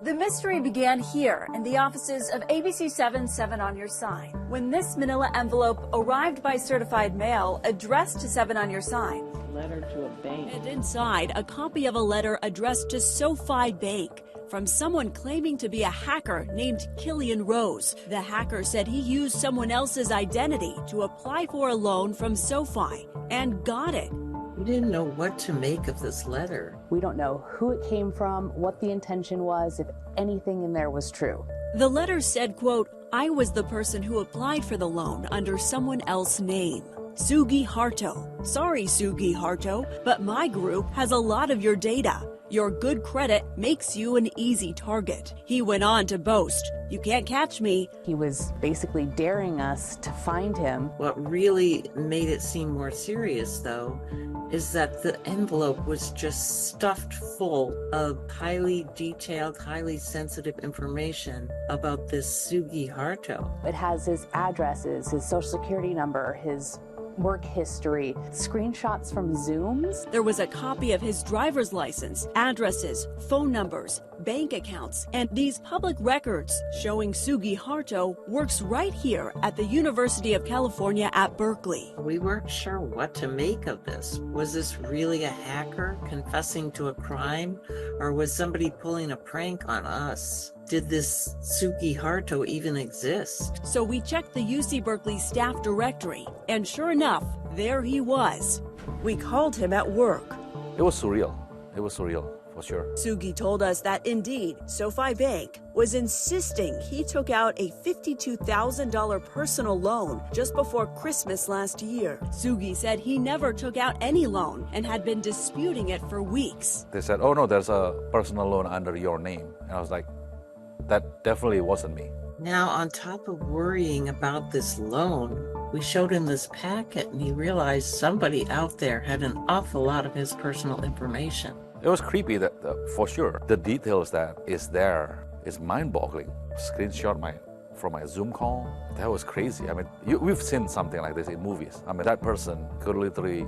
The mystery began here in the offices of ABC 7 on Your Side, when this manila envelope arrived by certified mail addressed to 7 on Your Side. Letter to a bank. And inside, a copy of a letter addressed to SoFi Bank from someone claiming to be a hacker named Killian Rose. The hacker said he used someone else's identity to apply for a loan from SoFi and got it. We didn't know what to make of this letter. We don't know who it came from, what the intention was, if anything in there was true. The letter said, quote, "I was the person who applied for the loan under someone else's name. Sugi Harto. Sorry, Sugi Harto, but my group has a lot of your data. Your good credit makes you an easy target." He went on to boast, "You can't catch me." He was basically daring us to find him. What really made it seem more serious, though, is that the envelope was just stuffed full of highly detailed, highly sensitive information about this Sugi Harto. It has his addresses, his social security number, his work history, screenshots from Zooms. There was a copy of his driver's license, addresses, phone numbers, bank accounts, and these public records showing Sugi Harto works right here at the University of California at Berkeley. We weren't sure what to make of this. Was this really a hacker confessing to a crime, or was somebody pulling a prank on us? Did this Sugi Harto even exist? So we checked the UC Berkeley staff directory, and sure enough, there he was. We called him at work. It was surreal. It was surreal, for sure. Sugi told us that indeed, SoFi Bank was insisting he took out a $52,000 personal loan just before Christmas last year. Sugi said he never took out any loan and had been disputing it for weeks. They said, "Oh no, there's a personal loan under your name." And I was like, that definitely wasn't me. Now, on top of worrying about this loan, we showed him this packet and he realized somebody out there had an awful lot of his personal information. It was creepy, that for sure. The details that is there is mind-boggling. Screenshot from my Zoom call. That was crazy. I mean, we've seen something like this in movies. I mean, that person could literally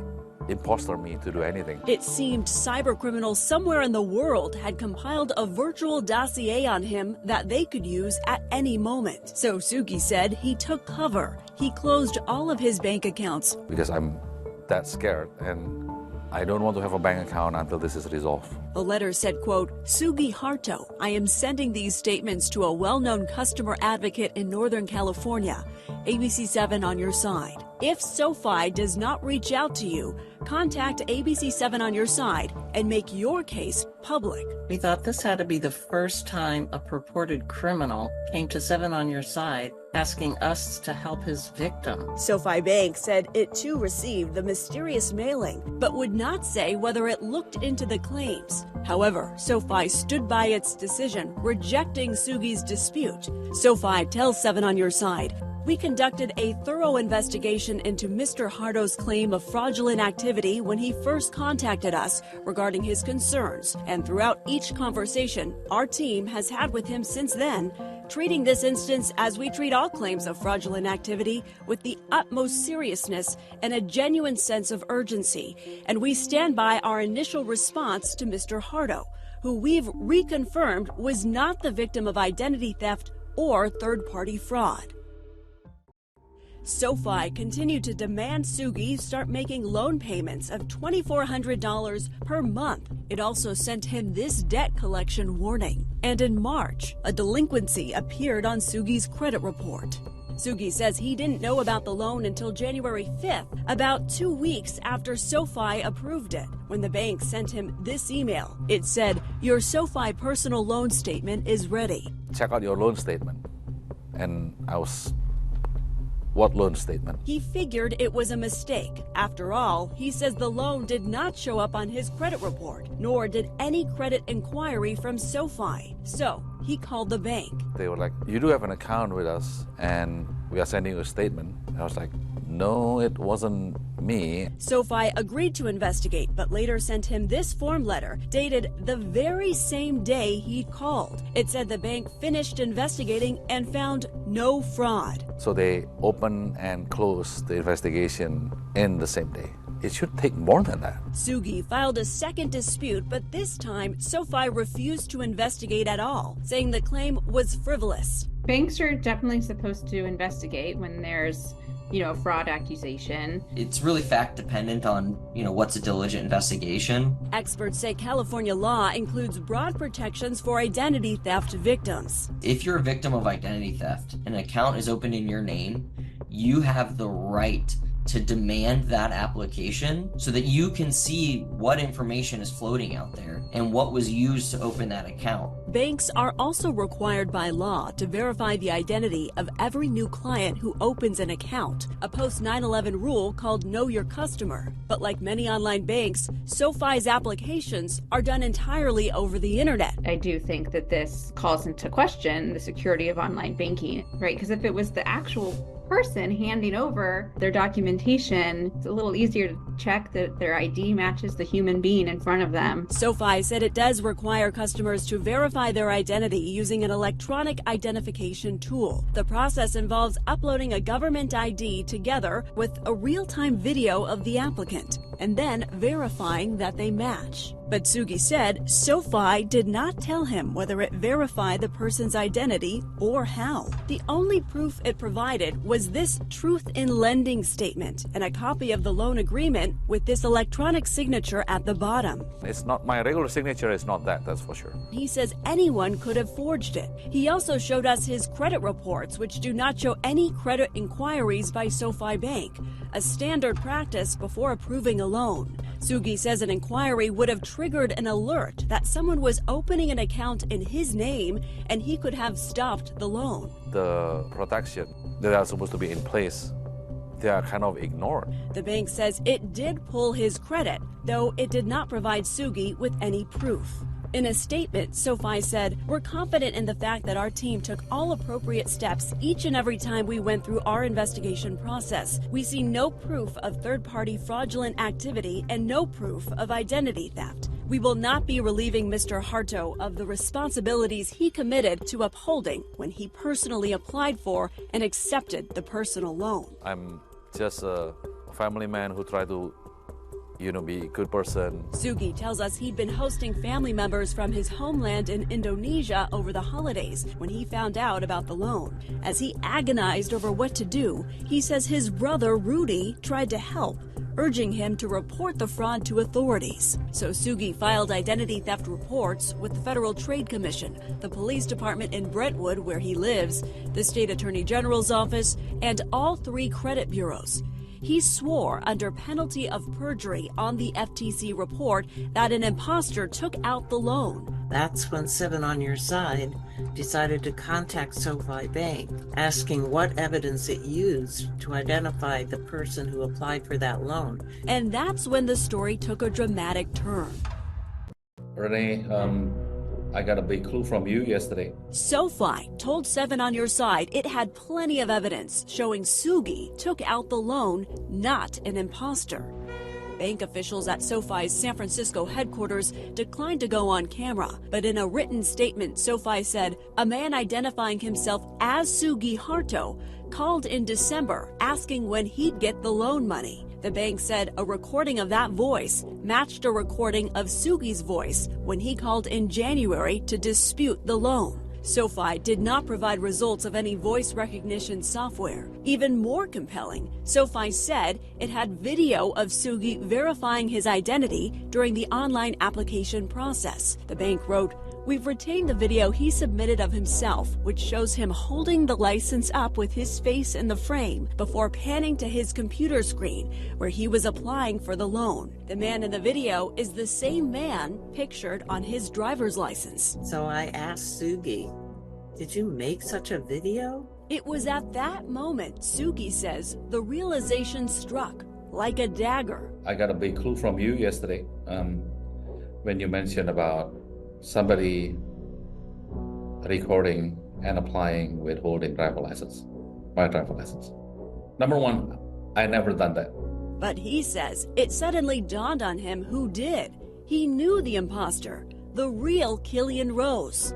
imposter me to do anything. It seemed cybercriminals somewhere in the world had compiled a virtual dossier on him that they could use at any moment. So Sugi said he took cover. He closed all of his bank accounts. Because I'm that scared and I don't want to have a bank account until this is resolved. The letter said, quote, "Sugi Harto, I am sending these statements to a well-known customer advocate in Northern California. ABC 7 on your side. If SoFi does not reach out to you, contact ABC 7 on your side and make your case public." We thought this had to be the first time a purported criminal came to 7 on your side asking us to help his victim. SoFi Bank said it too received the mysterious mailing, but would not say whether it looked into the claims. However, SoFi stood by its decision, rejecting Sugi's dispute. SoFi tells 7 on your side, "We conducted a thorough investigation into Mr. Harto's claim of fraudulent activity when he first contacted us regarding his concerns, and throughout each conversation our team has had with him since then, treating this instance as we treat all claims of fraudulent activity with the utmost seriousness and a genuine sense of urgency, and we stand by our initial response to Mr. Harto, who we've reconfirmed was not the victim of identity theft or third-party fraud." SoFi continued to demand Sugi start making loan payments of $2,400 per month. It also sent him this debt collection warning. And in March, a delinquency appeared on Sugi's credit report. Sugi says he didn't know about the loan until January 5th, about 2 weeks after SoFi approved it, when the bank sent him this email. It said, "Your SoFi personal loan statement is ready." Check out your loan statement. And I was, what loan statement? He figured it was a mistake. After all, he says the loan did not show up on his credit report, nor did any credit inquiry from SoFi. So he called the bank. They were like, "You do have an account with us and we are sending you a statement." And I was like, "No, it wasn't me." SoFi agreed to investigate, but later sent him this form letter dated the very same day he'd called. It said the bank finished investigating and found no fraud. So they opened and closed the investigation in the same day. It should take more than that. Sugi filed a second dispute, but this time SoFi refused to investigate at all, saying the claim was frivolous. Banks are definitely supposed to investigate when there's, a fraud accusation. It's really fact dependent on, what's a diligent investigation. Experts say California law includes broad protections for identity theft victims. If you're a victim of identity theft, an account is opened in your name, you have the right to demand that application so that you can see what information is floating out there and what was used to open that account. Banks are also required by law to verify the identity of every new client who opens an account, a post-9/11 rule called Know Your Customer. But like many online banks, SoFi's applications are done entirely over the internet. I do think that this calls into question the security of online banking, right? Because if it was the actual person handing over their documentation, it's a little easier to check that their ID matches the human being in front of them. SoFi said it does require customers to verify their identity using an electronic identification tool. The process involves uploading a government ID together with a real-time video of the applicant and then verifying that they match. But Sugi said SoFi did not tell him whether it verified the person's identity or how. The only proof it provided was this truth in lending statement and a copy of the loan agreement with this electronic signature at the bottom. It's not my regular signature, it's not that's for sure. He says anyone could have forged it. He also showed us his credit reports, which do not show any credit inquiries by SoFi Bank, a standard practice before approving a loan. Sugi says an inquiry would have triggered an alert that someone was opening an account in his name and he could have stopped the loan. The protection that are supposed to be in place, they are kind of ignored. The bank says it did pull his credit, though it did not provide Sugi with any proof. In a statement, SoFi said, "We're confident in the fact that our team took all appropriate steps each and every time we went through our investigation process. We see no proof of third-party fraudulent activity and no proof of identity theft. We will not be relieving Mr. Harto of the responsibilities he committed to upholding when he personally applied for and accepted the personal loan." I'm just a family man who tried to be a good person. Sugi tells us he'd been hosting family members from his homeland in Indonesia over the holidays when he found out about the loan. As he agonized over what to do, he says his brother Rudy tried to help, urging him to report the fraud to authorities. So Sugi filed identity theft reports with the Federal Trade Commission, the police department in Brentwood, where he lives, the state attorney general's office, and all 3 credit bureaus. He swore under penalty of perjury on the FTC report that an imposter took out the loan. That's when 7 on Your Side decided to contact SoFi Bank, asking what evidence it used to identify the person who applied for that loan. And that's when the story took a dramatic turn. Renee, I got a big clue from you yesterday. SoFi told 7 on Your Side it had plenty of evidence showing Sugi took out the loan, not an imposter. Bank officials at SoFi's San Francisco headquarters declined to go on camera, but in a written statement, SoFi said a man identifying himself as Sugi Harto called in December asking when he'd get the loan money. The bank said a recording of that voice matched a recording of Sugi's voice when he called in January to dispute the loan. SoFi did not provide results of any voice recognition software. Even more compelling, SoFi said it had video of Sugi verifying his identity during the online application process. The bank wrote, "We've retained the video he submitted of himself, which shows him holding the license up with his face in the frame before panning to his computer screen where he was applying for the loan. The man in the video is the same man pictured on his driver's license." So I asked Sugi, "Did you make such a video?" It was at that moment, Sugi says, the realization struck like a dagger. I got a big clue from you yesterday when you mentioned about somebody recording and applying withholding driver license, my driver license. Number one, I never done that. But he says it suddenly dawned on him who did. He knew the imposter, the real Killian Rose.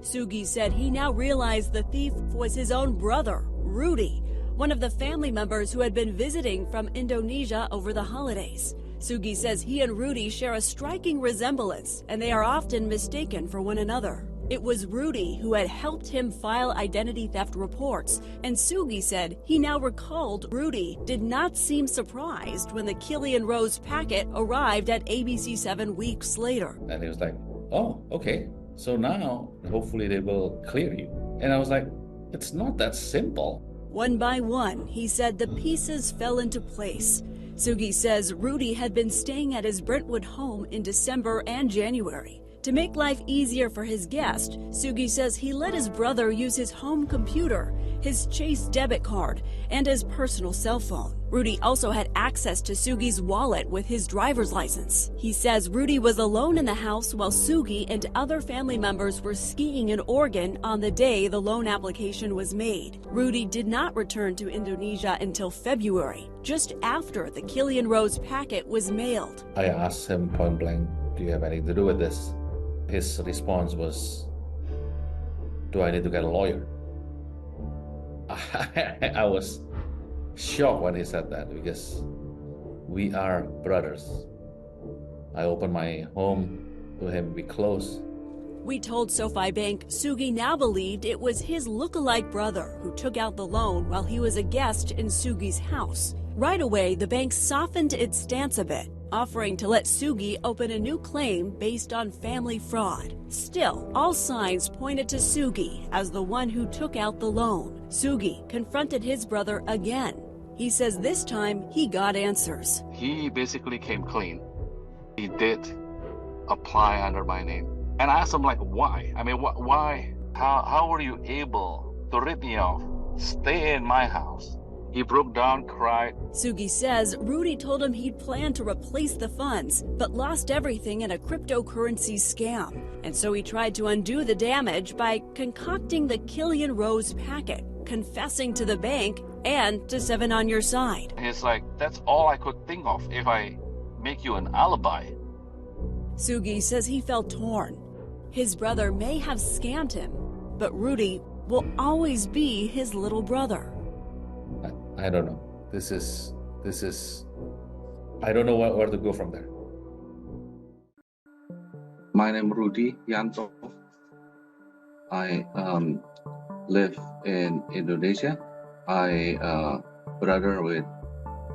Sugi said he now realized the thief was his own brother, Rudy, one of the family members who had been visiting from Indonesia over the holidays. Sugi says he and Rudy share a striking resemblance, and they are often mistaken for one another. It was Rudy who had helped him file identity theft reports, and Sugi said he now recalled Rudy did not seem surprised when the Killian Rose packet arrived at ABC 7 weeks later. And he was like, oh, okay. So now, hopefully they will clear you. And I was like, it's not that simple. One by one, he said the pieces fell into place. Sugi says Rudy had been staying at his Brentwood home in December and January. To make life easier for his guest, Sugi says he let his brother use his home computer, his Chase debit card, and his personal cell phone. Rudy also had access to Sugi's wallet with his driver's license. He says Rudy was alone in the house while Sugi and other family members were skiing in Oregon on the day the loan application was made. Rudy did not return to Indonesia until February, just after the Killian Rose packet was mailed. I asked him point blank, do you have anything to do with this? His response was, do I need to get a lawyer? I was shocked when he said that because we are brothers. I opened my home to him, we close. We told SoFi Bank Sugi now believed it was his look-alike brother who took out the loan while he was a guest in Sugi's house. Right away, the bank softened its stance a bit, offering to let Sugi open a new claim based on family fraud. Still, all signs pointed to Sugi as the one who took out the loan. Sugi confronted his brother again. He says this time he got answers. He basically came clean. He did apply under my name. And I asked him, like, why? I mean, why? How were you able to rip me off, stay in my house? He broke down, cried. Sugi says Rudy told him he'd planned to replace the funds, but lost everything in a cryptocurrency scam. And so he tried to undo the damage by concocting the Killian Rose packet, confessing to the bank and to 7 on Your Side. He's like, that's all I could think of if I make you an alibi. Sugi says he felt torn. His brother may have scammed him, but Rudy will always be his little brother. I don't know. This is, I don't know where to go from there. My name is Rudy Yanto. I live in Indonesia. I brother with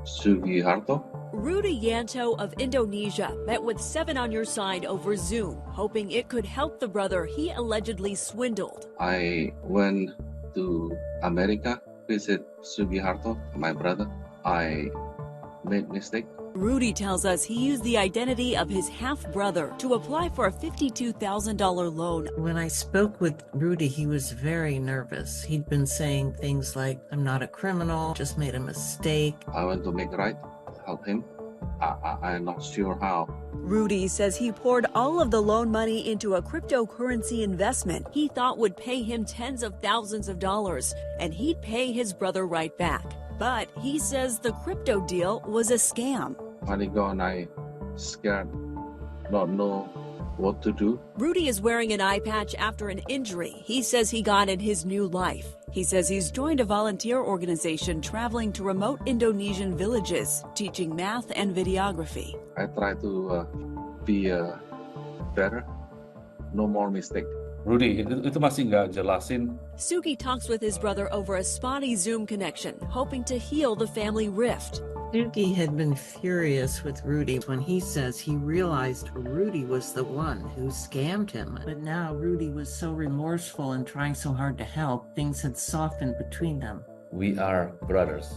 Sugi Harto. Rudy Yanto of Indonesia met with 7 on Your Side over Zoom, hoping it could help the brother he allegedly swindled. I went to America, visit Sugi Harto, my brother. I made mistake. Rudy tells us he used the identity of his half-brother to apply for a $52,000 loan. When I spoke with Rudy, he was very nervous. He'd been saying things like, I'm not a criminal, just made a mistake. I want to make right, help him. I'm not sure how. Rudy says he poured all of the loan money into a cryptocurrency investment he thought would pay him tens of thousands of dollars, and he'd pay his brother right back. But he says the crypto deal was a scam. When I go and I scared, don't know what to do. Rudy is wearing an eye patch after an injury he says he got in his new life. He says he's joined a volunteer organization traveling to remote Indonesian villages, teaching math and videography. I try to be better, no more mistake. Rudy, itu masih nggak jelasin. Sugi talks with his brother over a spotty Zoom connection, hoping to heal the family rift. Sugi had been furious with Rudy when he says he realized Rudy was the one who scammed him. But now Rudy was so remorseful and trying so hard to help, things had softened between them. We are brothers.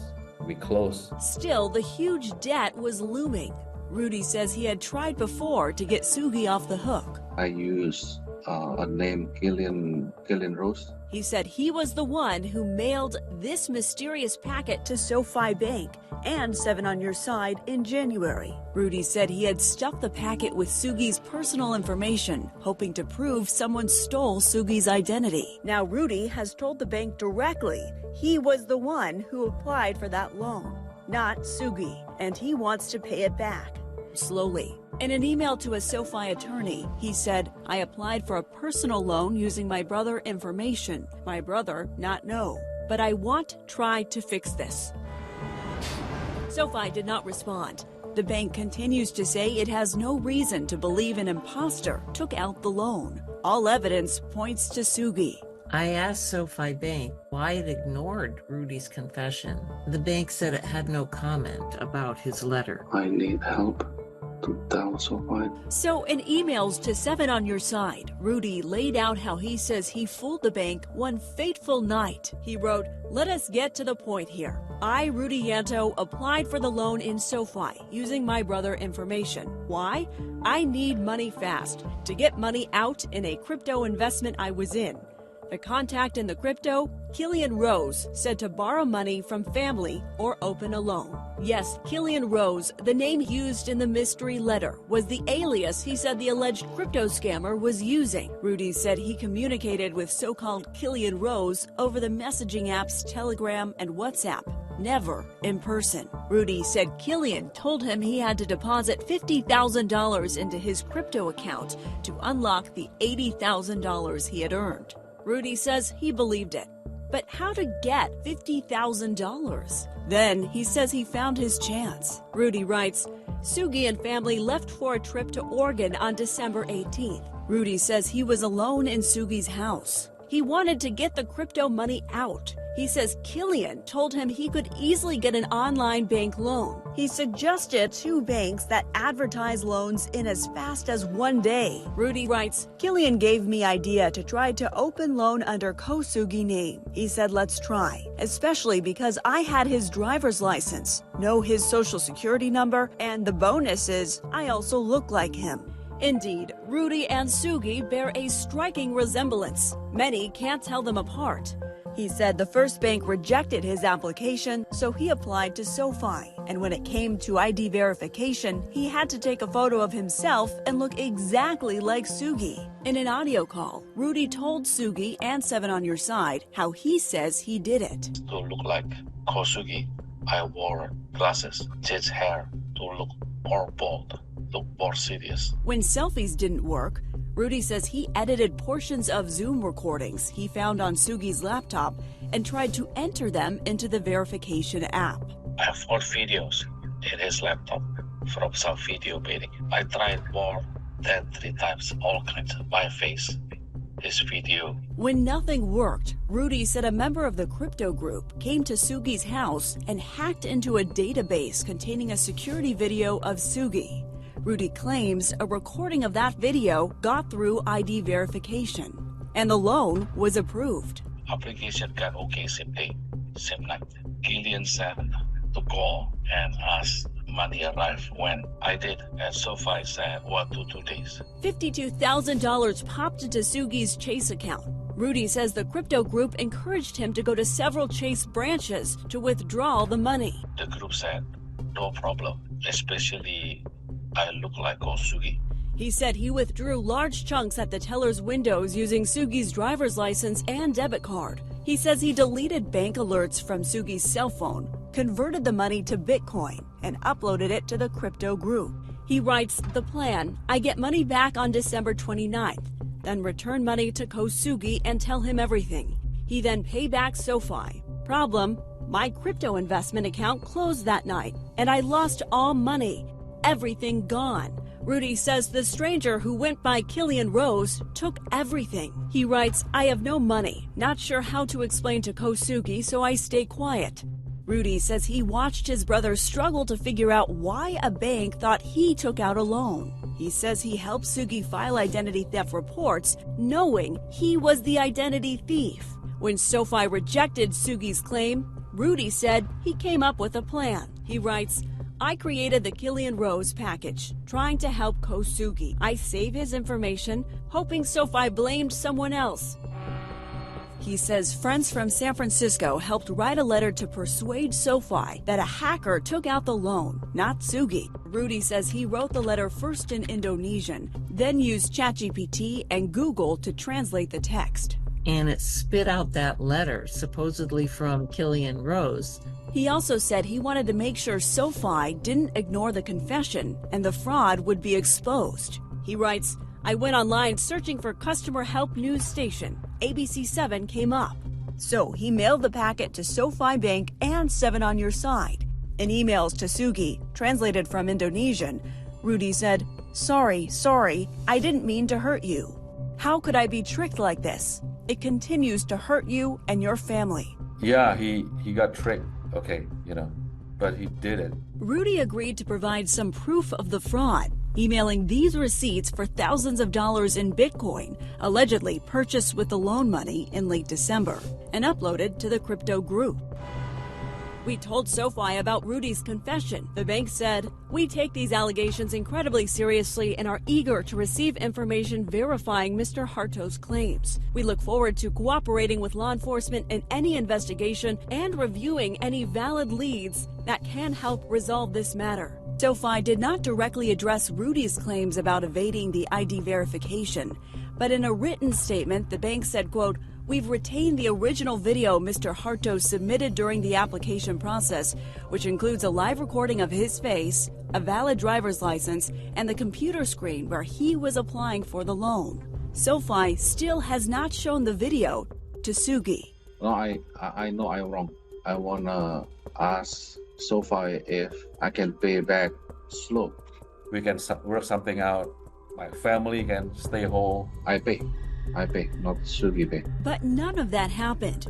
We close. Still, the huge debt was looming. Rudy says he had tried before to get Sugi off the hook. I use a name, Killian Rose. He said he was the one who mailed this mysterious packet to SoFi Bank and 7 on Your Side in January. Rudy said he had stuffed the packet with Sugi's personal information, hoping to prove someone stole Sugi's identity. Now Rudy has told the bank directly he was the one who applied for that loan, not Sugi, and he wants to pay it back. Slowly. In an email to a SoFi attorney, he said, I applied for a personal loan using my brother information. My brother not know. but I want try to fix this. SoFi did not respond. The bank continues to say it has no reason to believe an imposter took out the loan. All evidence points to Sugi. I asked SoFi Bank why it ignored Rudy's confession. The bank said it had no comment about his letter. I need help to tell SoFi. So in emails to 7 on Your Side, Rudy laid out how he says he fooled the bank one fateful night. He wrote, "Let us get to the point here. I, Rudy Yanto, applied for the loan in SoFi using my brother information. Why? I need money fast to get money out in a crypto investment I was in. The contact in the crypto, Killian Rose, said to borrow money from family or open a loan." Yes, Killian Rose, the name used in the mystery letter, was the alias he said the alleged crypto scammer was using. Rudy said he communicated with so-called Killian Rose over the messaging apps Telegram and WhatsApp, never in person. Rudy said Killian told him he had to deposit $50,000 into his crypto account to unlock the $80,000 he had earned. Rudy says he believed it. But how to get $50,000? Then he says he found his chance. Rudy writes, Sugi and family left for a trip to Oregon on December 18th. Rudy says he was alone in Sugi's house. He wanted to get the crypto money out. He says Killian told him he could easily get an online bank loan. He suggested 2 banks that advertise loans in as fast as 1 day. Rudy writes, Killian gave me idea to try to open loan under Sugi name. He said, let's try, especially because I had his driver's license, know his social security number, and the bonus is I also look like him. Indeed, Rudy and Sugi bear a striking resemblance. Many can't tell them apart. He said the first bank rejected his application, so he applied to SoFi. And when it came to ID verification, he had to take a photo of himself and look exactly like Sugi. In an audio call, Rudy told Sugi and 7 on Your Side how he says he did it. To look like Kosugi, I wore glasses, changed hair to look more bold, look more serious. When selfies didn't work, Rudy says he edited portions of Zoom recordings he found on Sugi's laptop and tried to enter them into the verification app. I found videos in his laptop from some video meeting. I tried more than 3 times, all kinds of my face, his video. When nothing worked, Rudy said a member of the crypto group came to Sugi's house and hacked into a database containing a security video of Sugi. Rudy claims a recording of that video got through ID verification, and the loan was approved. Application got okay same day, same night. Killian said to call and ask money arrived when I did, and SoFi said 1 to 2 days. $52,000 popped into Sugi's Chase account. Rudy says the crypto group encouraged him to go to several Chase branches to withdraw the money. The group said, no problem, especially I look like Sugi. He said he withdrew large chunks at the teller's windows using Sugi's driver's license and debit card. He says he deleted bank alerts from Sugi's cell phone, converted the money to Bitcoin, and uploaded it to the crypto group. He writes, the plan, I get money back on December 29th, then return money to Sugi and tell him everything. He then pay back SoFi. Problem, my crypto investment account closed that night, and I lost all money. Everything gone. Rudy says the stranger who went by Killian Rose took everything. He writes, I have no money, not sure how to explain to Sugi, so I stay quiet. Rudy says he watched his brother struggle to figure out why a bank thought he took out a loan. He says he helped Sugi file identity theft reports, knowing he was the identity thief. When SoFi rejected Sugi's claim, Rudy said he came up with a plan. He writes, I created the Killian Rose package, trying to help Sugi. I save his information, hoping SoFi blamed someone else. He says friends from San Francisco helped write a letter to persuade SoFi that a hacker took out the loan, not Sugi. Rudy says he wrote the letter first in Indonesian, then used ChatGPT and Google to translate the text. And it spit out that letter, supposedly from Killian Rose. He also said he wanted to make sure SoFi didn't ignore the confession and the fraud would be exposed. He writes, I went online searching for customer help news station. ABC7 came up. So he mailed the packet to SoFi Bank and 7 on Your Side. In emails to Sugi, translated from Indonesian, Rudy said, sorry, I didn't mean to hurt you. How could I be tricked like this? It continues to hurt you and your family. Yeah, he got tricked. Okay, but he did it. Rudy agreed to provide some proof of the fraud, emailing these receipts for thousands of dollars in Bitcoin, allegedly purchased with the loan money in late December, and uploaded to the crypto group. We told SoFi about Rudy's confession. The bank said, we take these allegations incredibly seriously and are eager to receive information verifying Mr. Harto's claims. We look forward to cooperating with law enforcement in any investigation and reviewing any valid leads that can help resolve this matter. SoFi did not directly address Rudy's claims about evading the ID verification, but in a written statement, the bank said, quote, we've retained the original video Mr. Harto submitted during the application process, which includes a live recording of his face, a valid driver's license, and the computer screen where he was applying for the loan. SoFi still has not shown the video to Sugi. No, I know I'm wrong. I wanna ask SoFi if I can pay back slow. We can work something out. My family can stay whole. I pay, not Sugi pay. But none of that happened.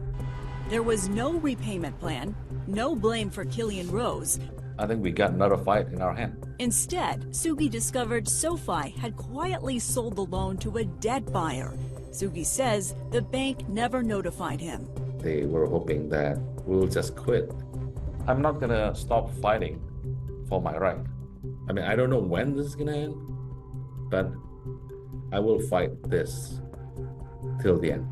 There was no repayment plan, no blame for Killian Rose. I think we got another fight in our hand. Instead, Sugi discovered SoFi had quietly sold the loan to a debt buyer. Sugi says the bank never notified him. They were hoping that we'll just quit. I'm not gonna stop fighting for my right. I mean, I don't know when this is gonna end, but I will fight this till the end.